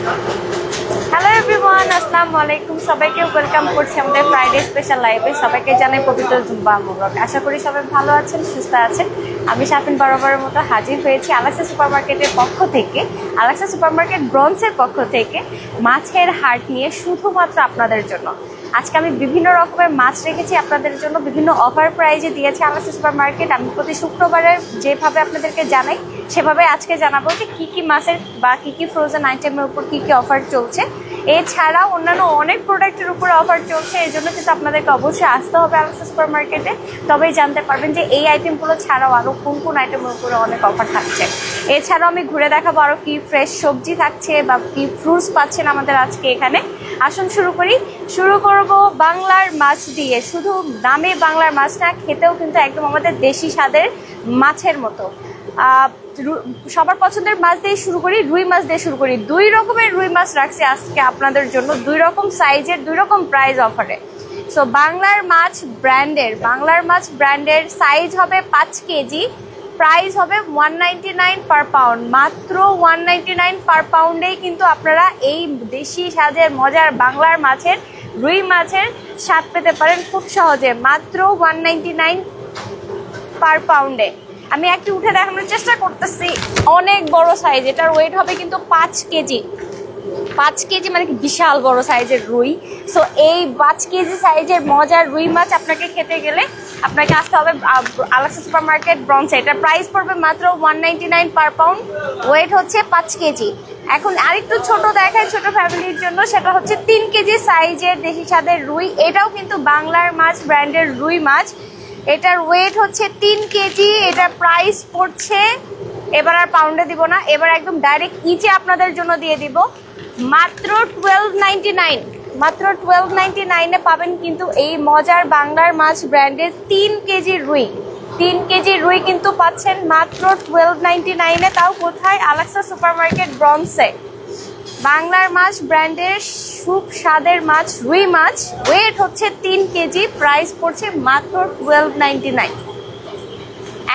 Hello everyone, আসসালামু আলাইকুম। সবাইকে ওয়েলকাম করছি আমাদের ফ্রাইডে স্পেশাল লাইভে। সবাইকে জানাই পবিত্র জুম্মা মুবারক। আশা করি সবাই ভালো আছেন, সুস্থ আছেন। আমি শাফিন বরাবরের মতো হাজির হয়েছি আলাক্সা সুপারমার্কেটের পক্ষ থেকে, আলাক্সা সুপারমার্কেট ব্রঞ্জের পক্ষ থেকে মাছের হাট নিয়ে শুধুমাত্র আপনাদের জন্য। আজকে আমি বিভিন্ন রকমের মাছ রেখেছি আপনাদের জন্য, বিভিন্ন অফার প্রাইজে দিয়েছে আলাক্সা সুপারমার্কেট। আমি প্রতি শুক্রবারে যেভাবে আপনাদেরকে জানাই সেভাবে আজকে জানাবো যে কী কী মাছের বা কী কী ফ্রোজেন আইটেমের উপর কী কী অফার চলছে। এছাড়াও অন্যান্য অনেক প্রোডাক্টের উপরে অফার চলছে। এই জন্য কিন্তু আপনাদেরকে অবশ্যই আসতে হবে আলাক্সা সুপারমার্কেটে, তবেই জানতে পারবেন যে এই আইটেমগুলো ছাড়াও আরও কোন কোন আইটেমের উপরে অনেক অফার থাকছে। এছাড়াও আমি ঘুরে দেখাবো আরও কী ফ্রেশ সবজি থাকছে বা কী ফ্রুটস পাচ্ছেন আমাদের আজকে এখানে। আসুন শুরু করব বাংলার মাছ দিয়ে। শুধু নামে বাংলার মাছ না, খেতেও কিন্তু একদম আমাদের দেশি স্বাদের মাছের মতো। সবার পছন্দের মাছ দিয়ে শুরু করি, রুই মাছ দিয়ে শুরু করি। দুই রকমের রুই মাছ রাখছি আজকে আপনাদের জন্য, দুই রকম সাইজের, দুই রকম প্রাইস অফারে। সো বাংলার মাছ ব্র্যান্ডের সাইজ হবে 5 কেজি, প্রাইস হবে 199 পার পাউন্ড। মাত্র 199 পার পাউন্ডেই কিন্তু আপনারা এই দেশি স্বাদের মজার বাংলার মাছের, রুই মাছের স্বাদ পেতে পারেন খুব সহজে, মাত্র 199 পার পাউন্ডে। আমি একটু উঠে দেখানোর চেষ্টা করতেছি। অনেক বড় সাইজ, এটার ওয়েট হবে কিন্তু 5 কেজি। 5 কেজি মানে বিশাল বড় সাইজের রুই। সো এই 5 কেজি সাইজের মজার রুই মাছ আপনাকে খেতে গেলে আপনাকে আসতে হবে আলাক্সা সুপারমার্কেট ব্রঞ্জে। এটার প্রাইস পড়বে মাত্র 199 পার পাউন্ড, ওয়েট হচ্ছে 5 কেজি। এখন আরেকটু ছোট দেখায় ছোট ফ্যামিলির জন্য, সেটা হচ্ছে 3 কেজি সাইজের দেশি স্বাদের রুই। এটাও কিন্তু বাংলার মাছ ব্র্যান্ডের রুই মাছ। এটার ওয়েট হচ্ছে 3 কেজি। এটার প্রাইস পড়ছে, এবার আর পাউন্ডে দিব না, এবার একদম ডাইরেক্ট ইচে আপনাদের জন্য দিয়ে দিব, মাত্র 1299। মাত্র 1299-এ পাবেন কিন্তু এই মজার বাংলার মাছ ব্র্যান্ডের 3 কেজি রুই। 3 কেজি রুই কিন্তু পাচ্ছেন মাত্র 1299-এ, তাও কোথায়? আলাক্সা সুপারমার্কেট ব্রঞ্জে। বাংলার মাছ ব্র্যান্ডের খুব স্বাদের মাছ রুই মাছ, ওয়েট হচ্ছে 3 কেজি, প্রাইস পড়ছে মাত্র 1299।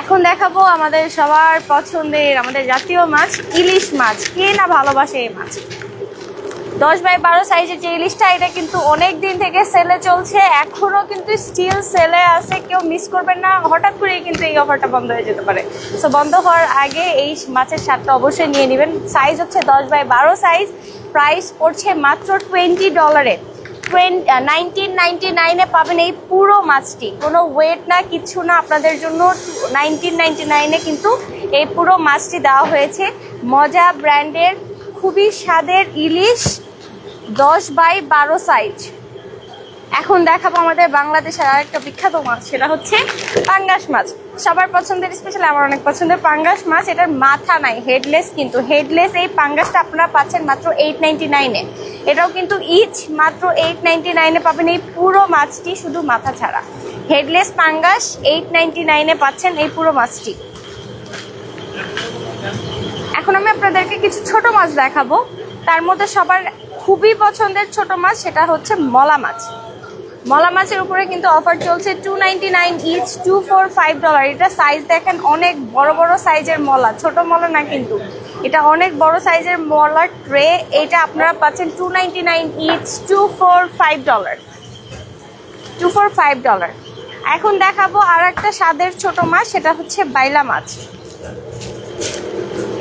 এখন দেখাবো আমাদের সবার পছন্দের, আমাদের জাতীয় মাছ ইলিশ মাছ। কে না ভালোবাসে এই মাছ? 10x12 সাইজের যে ইলিশটা, এটা কিন্তু অনেক দিন থেকে সেলে চলছে, এখনো কিন্তু স্টিল সেলে আছে। কেউ মিস করবেন না, হঠাৎ করে কিন্তু এই অফারটা বন্ধ হয়ে যেতে পারে। সো বন্ধ হওয়ার আগে এই মাছের স্বাদটা অবশ্যই নিয়ে নেবেন। সাইজ হচ্ছে 10x12 সাইজ, প্রাইস পড়ছে মাত্র $20। 1999-এ পাবেন এই পুরো মাছটি, কোনো ওয়েট না, কিচ্ছু না, আপনাদের জন্য 1999-এ কিন্তু এই পুরো মাছটি দেওয়া হয়েছে। মজা ব্র্যান্ডের খুবই স্বাদের ইলিশ 10x12 সাইজ। এখন দেখাবো আমাদের বাংলাদেশের আরেকটা বিখ্যাত মাছ, সেটা হচ্ছে পাঙ্গাস মাছ। সবার পছন্দের, স্পেশালি আমার অনেক পছন্দের পাঙ্গাস মাছ। এটার মাথা নাই, হেডলেস, কিন্তু হেডলেস এই পাঙ্গাসটা আপনারা পাচ্ছেন মাত্র 899-এ। এটাও কিন্তু ইচ মাত্র 899-এ পাবেন এই পুরো মাছটি, শুধু মাথা ছাড়া। হেডলেস পাঙ্গাস 899-এ পাচ্ছেন এই পুরো মাছটি। এখন আমি আপনাদেরকে কিছু ছোট মাছ দেখাবো। তার মধ্যে সবার খুবই পছন্দের ছোট মাছ, সেটা হচ্ছে মলা মাছ। মলা মাছের উপরে কিন্তু অফার চলছে, 299 ইচ, $245। এটা সাইজ দেখেন, অনেক বড় বড় সাইজের মলা, ছোট মলা না কিন্তু, এটা অনেক বড় সাইজের মলার ট্রে। এটা আপনারা পাচ্ছেন 299 ইচ, $245। এখন দেখাবো আর একটা স্বাদের ছোট মাছ, সেটা হচ্ছে বাইলা মাছ।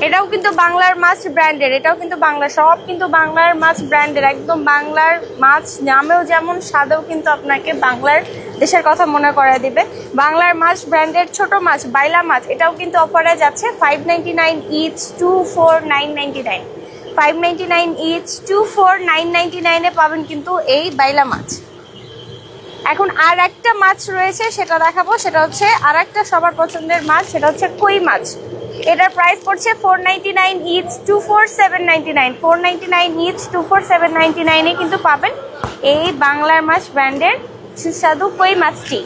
এটাও কিন্তু বাংলার মাছ ব্র্যান্ডের, এটাও কিন্তু বাংলা, সব কিন্তু বাংলার মাছ ব্র্যান্ডের, একদম বাংলার মাছ, নামেও যেমন স্বাদেও কিন্তু আপনাকে বাংলার দেশের কথা মনে করায় দিবে। বাংলার মাছ ব্র্যান্ডের ছোট মাছ বাইলা মাছ, এটাও কিন্তু অফারে যাচ্ছে 599 ইচ, $24999। 599 ইচ, $24999-এ পাবেন কিন্তু এই বাইলা মাছ। এখন আর একটা মাছ রয়েছে, সেটা দেখাবো, সেটা হচ্ছে আর একটা সবার পছন্দের মাছ, সেটা হচ্ছে কই মাছ। এটার প্রাইস পড়ছে 499 ইচ, $24799। 499 ইচ, $24799-এ কিন্তু পাবেন এই বাংলার মাছ ব্র্যান্ডের সুস্বাদু কই মাছটি।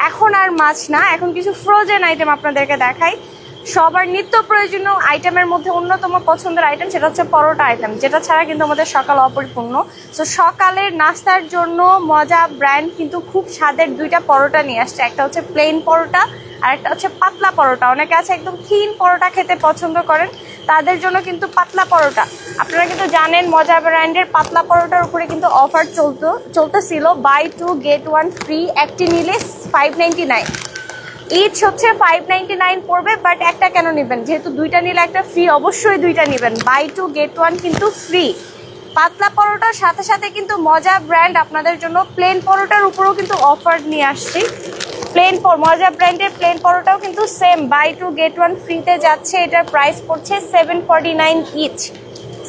এখন আর মাছ না, এখন কিছু ফ্রোজেন আইটেম আপনাদেরকে দেখাই। সবার নিত্য প্রয়োজনীয় আইটেমের মধ্যে অন্যতম পছন্দের আইটেম, সেটা হচ্ছে পরোটা আইটেম, যেটা ছাড়া কিন্তু আমাদের সকাল অপরিপূর্ণ। সো সকালের নাস্তার জন্য মজা ব্র্যান্ড কিন্তু খুব স্বাদের দুইটা পরোটা নিয়ে আসছে। একটা হচ্ছে প্লেন পরোটা আর একটা হচ্ছে পাতলা পরোটা। অনেকে আছে একদম থিন পরোটা খেতে পছন্দ করেন, তাদের জন্য কিন্তু পাতলা পরোটা। আপনারা কিন্তু জানেন মজা ব্র্যান্ডের পাতলা পরোটার উপরে কিন্তু অফার চলতেছিল, বাই 2 get 1 ফ্রি। একটি নিলে 599, ইচ হচ্ছে 599 পড়বে। বাট একটা কেন নেবেন, যেহেতু দুইটা নিলে একটা ফ্রি, অবশ্যই দুইটা নেবেন। বাই 2 get 1 কিন্তু ফ্রি। পাতলা পরোটার সাথে সাথে কিন্তু মজা ব্র্যান্ড আপনাদের জন্য প্লেন পরোটার উপরেও কিন্তু অফার নিয়ে আসছি। মজা ব্র্যান্ডের প্লেন পরোটাও কিন্তু সেম, বাই 2 get 1 ফ্রিতে যাচ্ছে। এটার প্রাইস পড়ছে 749 each,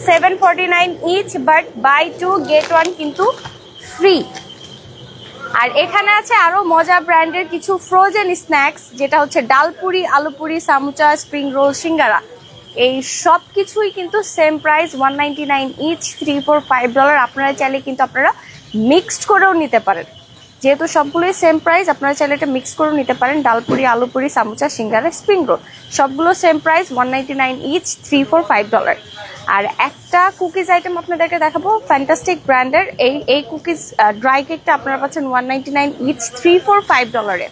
749 each, but buy 2 get 1 কিন্তু ফ্রি। আর এখানে আছে আরো মজা ব্র্যান্ডের কিছু ফ্রোজেন স্ন্যাক্স, যেটা হচ্ছে ডালপুরি, আলুপুরি, সামুচা, স্প্রিং রোল, সিঙ্গারা। এই সব কিছুই কিন্তু সেম প্রাইস, 199 ইচ, $345। আপনারা চাইলে কিন্তু আপনারা মিক্সড করেও নিতে পারেন, যেহেতু সবগুলোই সেম প্রাইস। আপনারা চাইলে এটা মিক্স করেও নিতে পারেন। ডালপুরি, আলুপুরি, সামুচা, সিঙ্গারা, স্প্রিং রোল সবগুলো সেম প্রাইস, 199 ইচ, $345। আর একটা কুকিজ আইটেম আপনাদেরকে দেখাবো, ফ্যান্টাস্টিক ব্র্যান্ডের এই কুকিজ ড্রাই কেকটা আপনারা পাচ্ছেন 199 ইচ, $345।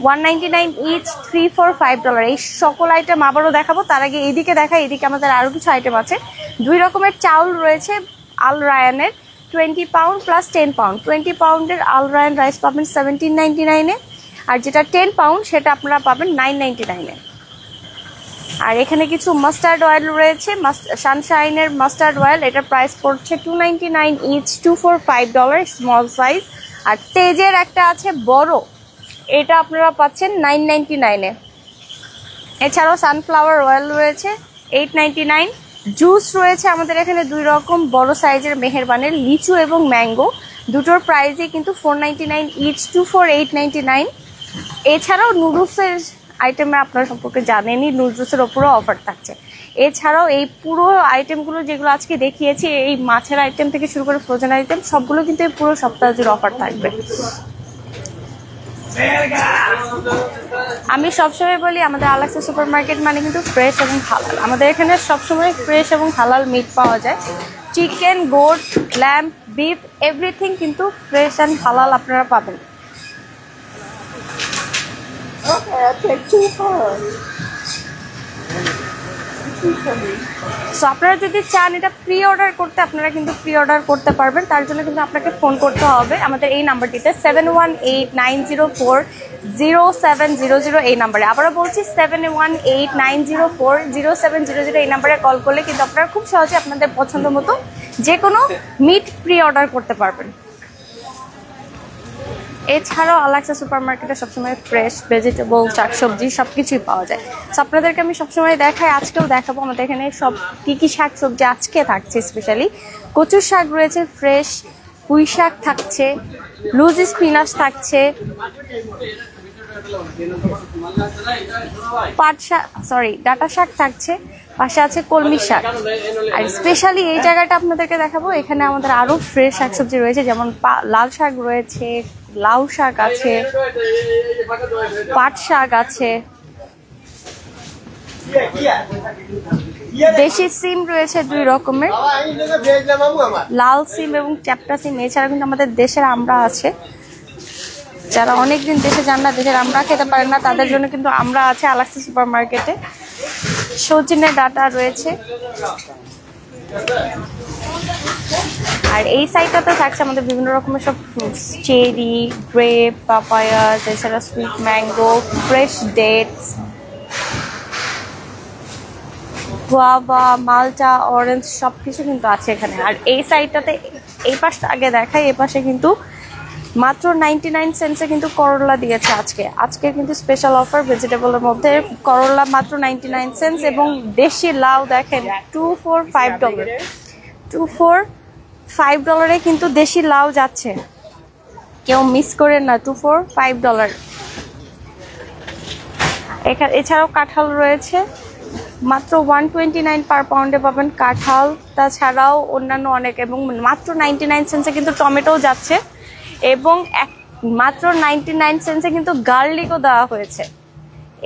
199 ইচ, $345। এই সকল আইটেম আবারও দেখাবো, তার আগে এইদিকে দেখাই। এদিকে আমাদের আরো কিছু আইটেম আছে। 2 রকমের চাউল রয়েছে আল রায়ানের, 20 পাউন্ড প্লাস 10 পাউন্ড। 20 পাউন্ডের আল রায়ান রাইস পাবেন 1799-এ, আর যেটা 10 পাউন্ড সেটা আপনারা পাবেন 999-এ। আর এখানে কিছু মাস্টার্ড অয়েল রয়েছে, সানশাইনের মাস্টার্ড অয়েল, এটার প্রাইস পড়ছে 299 ইচ, $245, স্মল সাইজ। আর তেজের একটা আছে বড়, এটা আপনারা পাচ্ছেন 999-এ। এছাড়াও সানফ্লাওয়ার অয়েল রয়েছে 899। জুস রয়েছে আমাদের এখানে 2 রকম, বড় সাইজের মেহেরবানের, লিচু এবং ম্যাঙ্গো। দুটোর প্রাইসই কিন্তু 499 ইচ, $248.99। এছাড়াও নুডলসের আইটেমে আপনারা সম্পর্কে জানেনই, নুডলসের ওপরও অফার থাকছে। এছাড়াও এই পুরো আইটেমগুলো যেগুলো আজকে দেখিয়েছি, এই মাছের আইটেম থেকে শুরু করে ফ্রোজেন আইটেম সবগুলো কিন্তু এই পুরো সপ্তাহ জুড়ে অফার থাকবে। আমি সবসময় বলি আমাদের আলাক্সা সুপার মার্কেট মানে কিন্তু ফ্রেশ এবং হালাল। আমাদের এখানে সবসময় ফ্রেশ এবং হালাল মিট পাওয়া যায়। Chicken, goat, lamp, beef, everything কিন্তু ফ্রেশ অ্যান্ড হালাল আপনারা পাবেন। সো আপনারা যদি চান এটা প্রি অর্ডার করতে, আপনারা কিন্তু প্রি অর্ডার করতে পারবেন। তার জন্য কিন্তু আপনাকে ফোন করতে হবে আমাদের এই নাম্বারটিতে, 7189040700, এই নাম্বারে। আবারও বলছি 7189040700, এই নাম্বারে কল করলে কিন্তু আপনারা খুব সহজে আপনাদের পছন্দ মতো যে কোনো মিট প্রি অর্ডার করতে পারবেন। এছাড়াও আলাক্সা সুপার মার্কেটে সবসময় ফ্রেশ ভেজিটেবল, শাকসবজি সবকিছুই পাওয়া যায়। তো আপনাদেরকে আমি সবসময় দেখাই, আজকেও দেখাবো। আমাদের এখানে সব কি শাকসবজি আজকে থাকছে, স্পেশালি কচুর শাক রয়েছে ফ্রেশ, পুঁই শাক থাকছে, লুজ স্পিনাচ থাকছে, ডাঁটা শাক থাকছে, পাশে আছে কলমি শাক। আর স্পেশালি এই জায়গাটা আপনাদেরকে দেখাবো, এখানে আমাদের আরো ফ্রেশ শাকসবজি রয়েছে, যেমন লাল শাক রয়েছে, লাউ শাক আছে, পাট শাক আছে, দেশি সিম রয়েছে 2 রকমের, লাল সিম এবং চ্যাপ্টা সিম। এছাড়া কিন্তু আমাদের দেশের আমড়া আছে, যারা অনেকদিন দেশে যান না, দেশের আমড়া খেতে পারেন না, তাদের জন্য কিন্তু আমড়া আছে আলাক্সা সুপার মার্কেটে। সজনে ডাঁটা রয়েছে। আর এই সাইডটাতে থাকছে আমাদের বিভিন্ন রকমের সব ফ্রুটস, চেরি, গ্রেপ, পাপায়া, এছাড়া sweet mango, fresh dates, guava, মালটা, অরেঞ্জ সবকিছু কিন্তু আছে এখানে। আর এই সাইডটাতে, এই পাশটা আগে দেখাই, এই পাশে কিন্তু মাত্র 99 সেন্টসে কিন্তু করলা দিয়েছে আজকে কিন্তু স্পেশাল অফার ভেজিটেবলের মধ্যে। করলা মাত্র 99 সেন্টস, এবং দেশি লাউ দেখেন $245, $245 কিন্তু দেশি লাউ যাচ্ছে, কেউ মিস করেন না, $245। এছাড়াও কাঁঠাল রয়েছে মাত্র 129 পার পাউন্ডে পাবেন কাঁঠাল। তাছাড়াও অন্যান্য অনেক, এবং মাত্র 99 সেন্টসে কিন্তু টমেটো যাচ্ছে, এবং মাত্র 99 সেন্টসে কিন্তু গার্লিকও দেওয়া হয়েছে।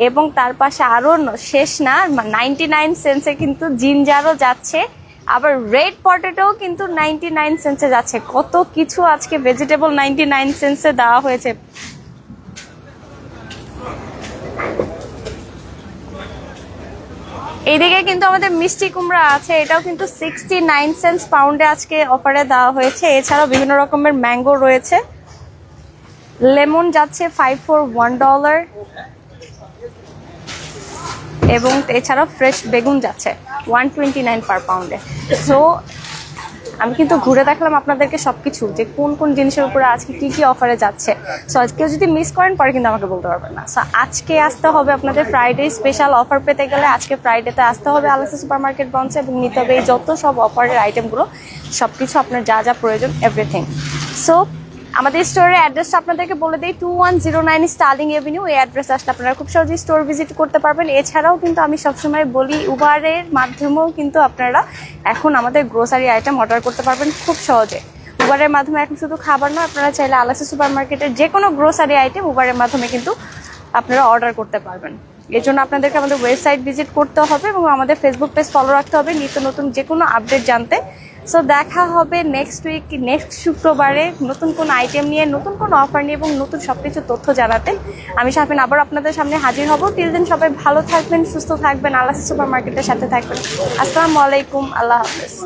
এবং তার পাশে আরো শেষ না, 99 সেন্টসে কিন্তু জিঞ্জারও যাচ্ছে, আবার রেড পটেটোও কিন্তু 99 সেন্টসে যাচ্ছে। কত কিছু আজকে ভেজিটেবল 99 সেন্টসে দেওয়া হয়েছে। এইদিকে কিন্তু আমাদের মিষ্টি কুমড়া আছে, এটাও কিন্তু 69 সেন্টস পাউন্ডে আজকে অফারে দেওয়া হয়েছে। এছাড়াও বিভিন্ন রকমের ম্যাঙ্গো রয়েছে। লেমন যাচ্ছে $5 এবং এছাড়াও ফ্রেশ বেগুন যাচ্ছে 129 পার পাউন্ডে। সো আমি কিন্তু ঘুরে দেখলাম আপনাদেরকে সবকিছু, যে কোন কোন জিনিসের উপরে আজকে কি কি অফারে যাচ্ছে। সো কেউ যদি মিস করেন পরে কিন্তু আমাকে বলতে পারবেন না। সো আজকে আসতে হবে আপনাদের ফ্রাইডে স্পেশাল অফার পেতে গেলে, আজকে ফ্রাইডেতে আসতে হবে আলেক্সা সুপার মার্কেট ব্রাঞ্চে এবং নিতে হবে এই যত সব অফারের আইটেমগুলো, সবকিছু আপনার যা যা প্রয়োজন এভরিথিং। সো আমাদের স্টোরের অ্যাড্রেসটা আপনাদেরকে বলে দিই, 2109 স্টার্লিং এভিনিউ। এই অ্যাড্রেস আসলে আপনারা খুব সহজেই স্টোর ভিজিট করতে পারবেন। এছাড়াও কিন্তু আমি সবসময় বলি, উবারের মাধ্যমেও কিন্তু আপনারা এখন আমাদের গ্রোসারি আইটেম অর্ডার করতে পারবেন খুব সহজে। উবারের মাধ্যমে এখন শুধু খাবার নয়, আপনারা চাইলে আলেক্সা সুপার মার্কেটের যে কোনো গ্রোসারি আইটেম উবারের মাধ্যমে কিন্তু আপনারা অর্ডার করতে পারবেন। এর জন্য আপনাদেরকে আমাদের ওয়েবসাইট ভিজিট করতে হবে এবং আমাদের ফেসবুক পেজ ফলো রাখতে হবে নিত্য নতুন যে কোনো আপডেট জানতে। সো দেখা হবে নেক্সট শুক্রবারে নতুন কোন আইটেম নিয়ে, নতুন কোন অফার নিয়ে এবং নতুন সবকিছু তথ্য জানাতে। আমি শাফিন আবার আপনাদের সামনে হাজির হব। টিল দেন সবাই ভালো থাকবেন, সুস্থ থাকবেন, আলেক্সা সুপার মার্কেটের সাথে থাকবেন। আসসালামু আলাইকুম, আল্লাহ হাফেজ।